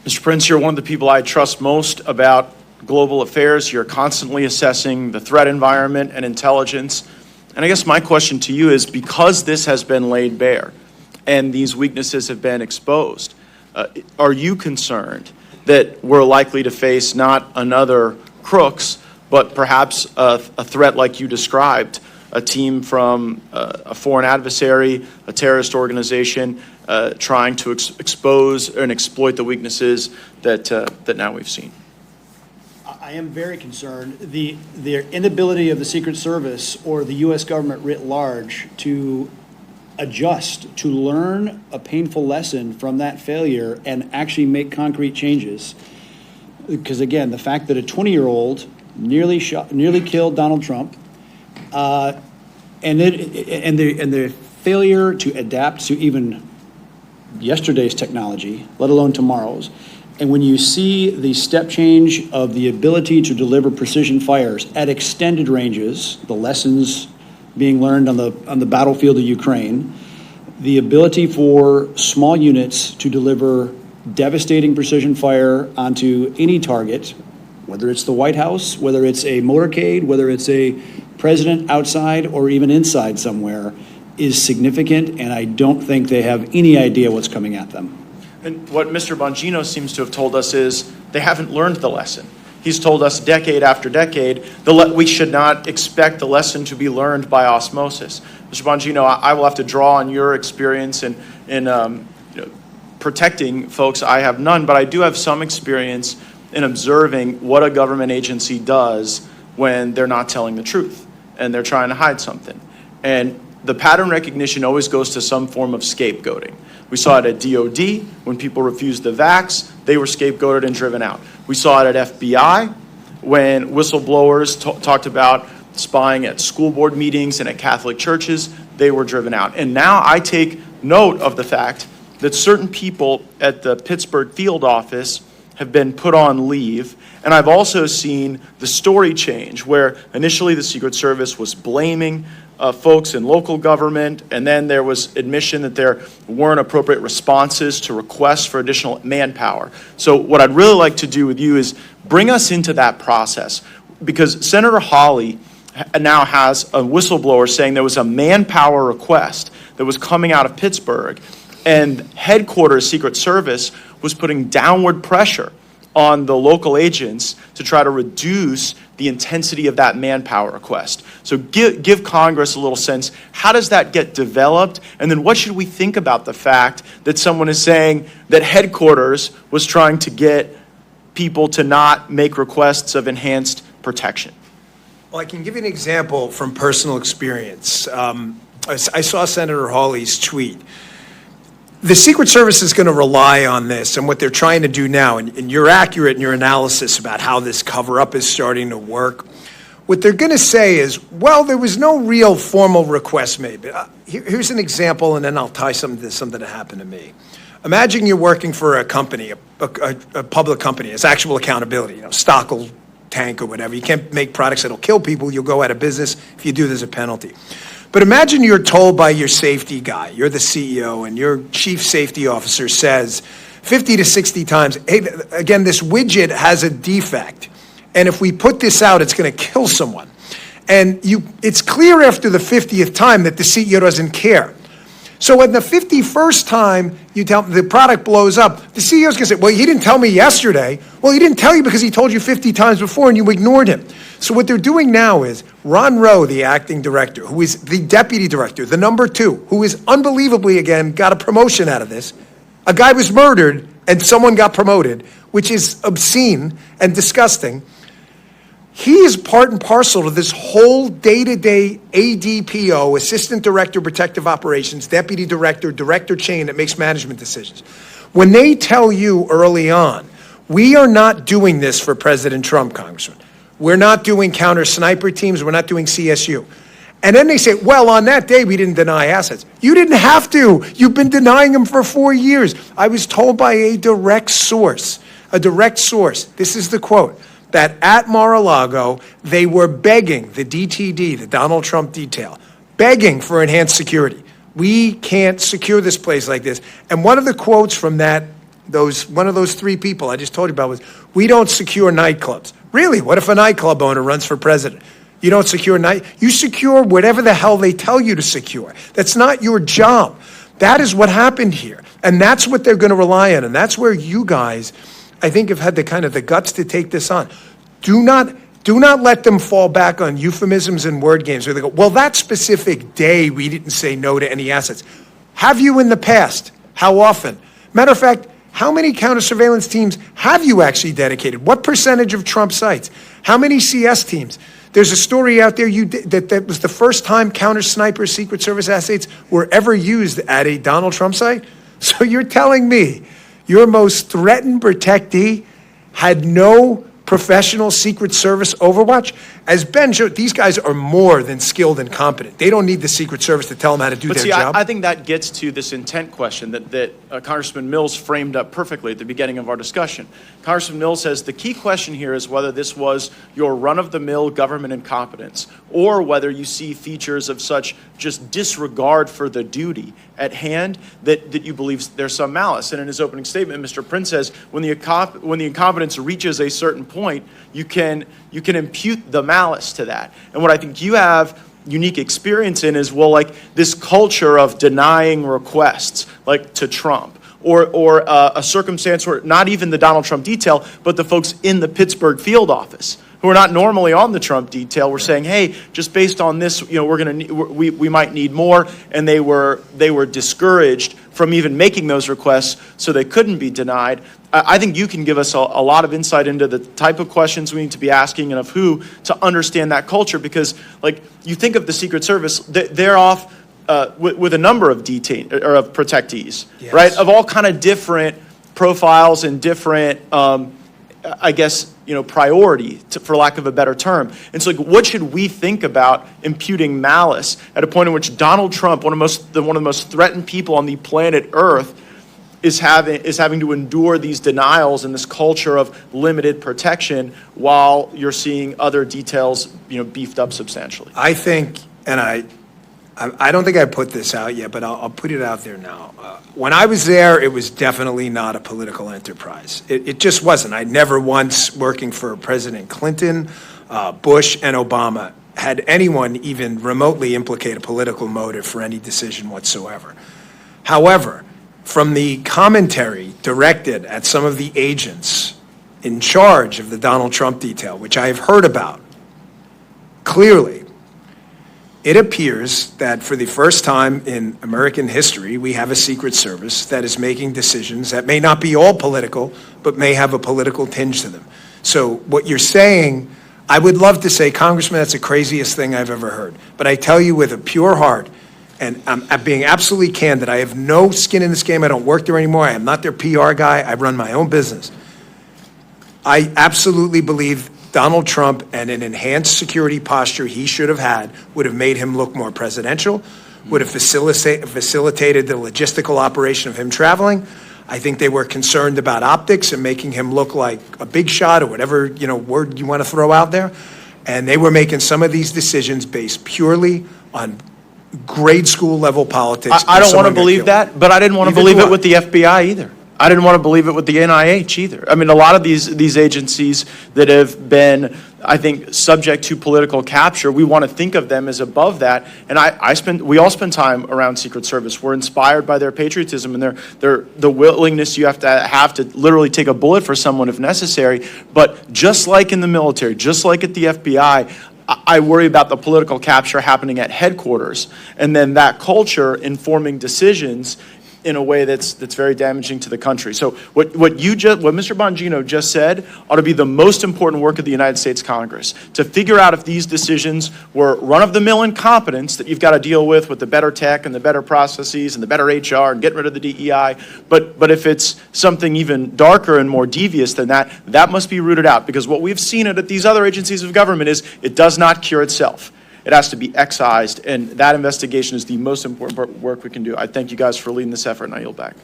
Mr. Prince, you're one of the people I trust most about global affairs. You're constantly assessing the threat environment and intelligence. And I guess my question to you is, because this has been laid bare and these weaknesses have been exposed, are you concerned that we're likely to face not another Crooks, but perhaps a threat like you described, a team from a foreign adversary, a terrorist organization, trying to expose and exploit the weaknesses that now we've seen? I am very concerned. The inability of the Secret Service or the U.S. government writ large to adjust, to learn a painful lesson from that failure and actually make concrete changes. Because again, the fact that a 20-year-old nearly killed Donald Trump, and the failure to adapt to even yesterday's technology, let alone tomorrow's. And when you see the step change of the ability to deliver precision fires at extended ranges, the lessons being learned on the battlefield of Ukraine, the ability for small units to deliver devastating precision fire onto any target, whether it's the White House, whether it's a motorcade, whether it's a president outside or even inside somewhere, is significant, and I don't think they have any idea what's coming at them. And what Mr. Bongino seems to have told us is they haven't learned the lesson. He's told us decade after decade we should not expect the lesson to be learned by osmosis. Mr. Bongino, I will have to draw on your experience in protecting folks. I have none, but I do have some experience in observing what a government agency does when they're not telling the truth and they're trying to hide something. And the pattern recognition always goes to some form of scapegoating. We saw it at DOD when people refused the vax, they were scapegoated and driven out. We saw it at FBI when whistleblowers talked about spying at school board meetings and at Catholic churches, they were driven out. And now I take note of the fact that certain people at the Pittsburgh field office have been put on leave. And I've also seen the story change where initially the Secret Service was blaming folks in local government, and then there was admission that there weren't appropriate responses to requests for additional manpower. So what I'd really like to do with you is bring us into that process, because Senator Hawley now has a whistleblower saying there was a manpower request that was coming out of Pittsburgh, and headquarters Secret Service was putting downward pressure on the local agents to try to reduce the intensity of that manpower request. So give Congress a little sense, how does that get developed? And then what should we think about the fact that someone is saying that headquarters was trying to get people to not make requests of enhanced protection? Well, I can give you an example from personal experience. I saw Senator Hawley's tweet. The Secret Service is going to rely on this and what they're trying to do now, and you're accurate in your analysis about how this cover-up is starting to work. What they're going to say is, well, there was no real formal request made. But here's an example, and then I'll tie something to something that happened to me. Imagine you're working for a company, a public company. It's actual accountability, stock will tank or whatever. You can't make products that'll kill people. You'll go out of business. If you do, there's a penalty. But imagine you're told by your safety guy, you're the CEO, and your chief safety officer says 50 to 60 times, hey, again, this widget has a defect, and if we put this out, it's going to kill someone. And it's clear after the 50th time that the CEO doesn't care. So when the 51st time you tell the product blows up, the CEO's going to say, well, he didn't tell me yesterday. Well, he didn't tell you because he told you 50 times before and you ignored him. So what they're doing now is Ron Rowe, the acting director, who is the deputy director, the number 2, who is unbelievably, again, got a promotion out of this. A guy was murdered and someone got promoted, which is obscene and disgusting. He is part and parcel to this whole day-to-day ADPO, Assistant Director Protective Operations, Deputy Director, Director chain that makes management decisions. When they tell you early on, we are not doing this for President Trump, Congressman. We're not doing counter-sniper teams. We're not doing CSU. And then they say, well, on that day, we didn't deny assets. You didn't have to. You've been denying them for 4 years. I was told by a direct source, this is the quote, that at Mar-a-Lago, they were begging the DTD, the Donald Trump detail, begging for enhanced security. We can't secure this place like this. And one of the quotes from that one of those three people I just told you about was, we don't secure nightclubs. Really? What if a nightclub owner runs for president? You don't secure you secure whatever the hell they tell you to secure. That's not your job. That is what happened here. And that's what they're going to rely on. And that's where you guys, I think, have had the guts to take this on. Do not let them fall back on euphemisms and word games where they go, well, that specific day we didn't say no to any assets. Have you in the past? How often? Matter of fact, how many counter-surveillance teams have you actually dedicated? What percentage of Trump sites? How many CS teams? There's a story out there that was the first time counter-sniper Secret Service assets were ever used at a Donald Trump site. So you're telling me your most threatened protectee had no professional Secret Service overwatch? As Ben showed, these guys are more than skilled and competent. They don't need the Secret Service to tell them how to do their job. I think that gets to this intent question that Congressman Mills framed up perfectly at the beginning of our discussion. Congressman Mills says the key question here is whether this was your run-of-the-mill government incompetence or whether you see features of such just disregard for the duty at hand that you believe there's some malice. And in his opening statement, Mr. Prince says when the incompetence reaches a certain point, you can impute the malice to that. And what I think you have unique experience in is, well, like this culture of denying requests, like to Trump, or a circumstance where not even the Donald Trump detail, but the folks in the Pittsburgh field office who are not normally on the Trump detail were saying, hey, just based on this, we might need more, and they were discouraged from even making those requests, so they couldn't be denied. I think you can give us a lot of insight into the type of questions we need to be asking and of who to understand that culture, because like you think of the Secret Service, they're off with a number of protectees, yes, right? Of all kind of different profiles and different, priority, for lack of a better term. And so, like, what should we think about imputing malice at a point in which Donald Trump, one of the most threatened people on the planet Earth, is having to endure these denials and this culture of limited protection while you're seeing other details, beefed up substantially? I think, and I don't think I put this out yet, but I'll put it out there now. When I was there, it was definitely not a political enterprise. It just wasn't. I never once, working for President Clinton, Bush, and Obama, had anyone even remotely implicate a political motive for any decision whatsoever. However, from the commentary directed at some of the agents in charge of the Donald Trump detail, which I have heard about, clearly, it appears that for the first time in American history, we have a Secret Service that is making decisions that may not be all political, but may have a political tinge to them. So what you're saying, I would love to say, Congressman, that's the craziest thing I've ever heard. But I tell you with a pure heart, and I'm being absolutely candid, I have no skin in this game. I don't work there anymore. I am not their PR guy. I run my own business. I absolutely believe Donald Trump and an enhanced security posture he should have had would have made him look more presidential, would have facilitated the logistical operation of him traveling. I think they were concerned about optics and making him look like a big shot or whatever word you want to throw out there. And they were making some of these decisions based purely on grade school level politics. I don't want to believe that, but I didn't want to believe it with the FBI either. I didn't want to believe it with the NIH either. I mean, a lot of these agencies that have been, I think, subject to political capture, we want to think of them as above that. And we all spend time around Secret Service. We're inspired by their patriotism and the willingness you have to literally take a bullet for someone if necessary. But just like in the military, just like at the FBI, I worry about the political capture happening at headquarters, and then that culture informing decisions in a way that's very damaging to the country. So what Mr. Bongino just said ought to be the most important work of the United States Congress, to figure out if these decisions were run-of-the-mill incompetence that you've got to deal with the better tech and the better processes and the better HR and getting rid of the DEI. But if it's something even darker and more devious than that, that must be rooted out, because what we've seen at these other agencies of government is it does not cure itself. It has to be excised, and that investigation is the most important work we can do. I thank you guys for leading this effort, and I yield back.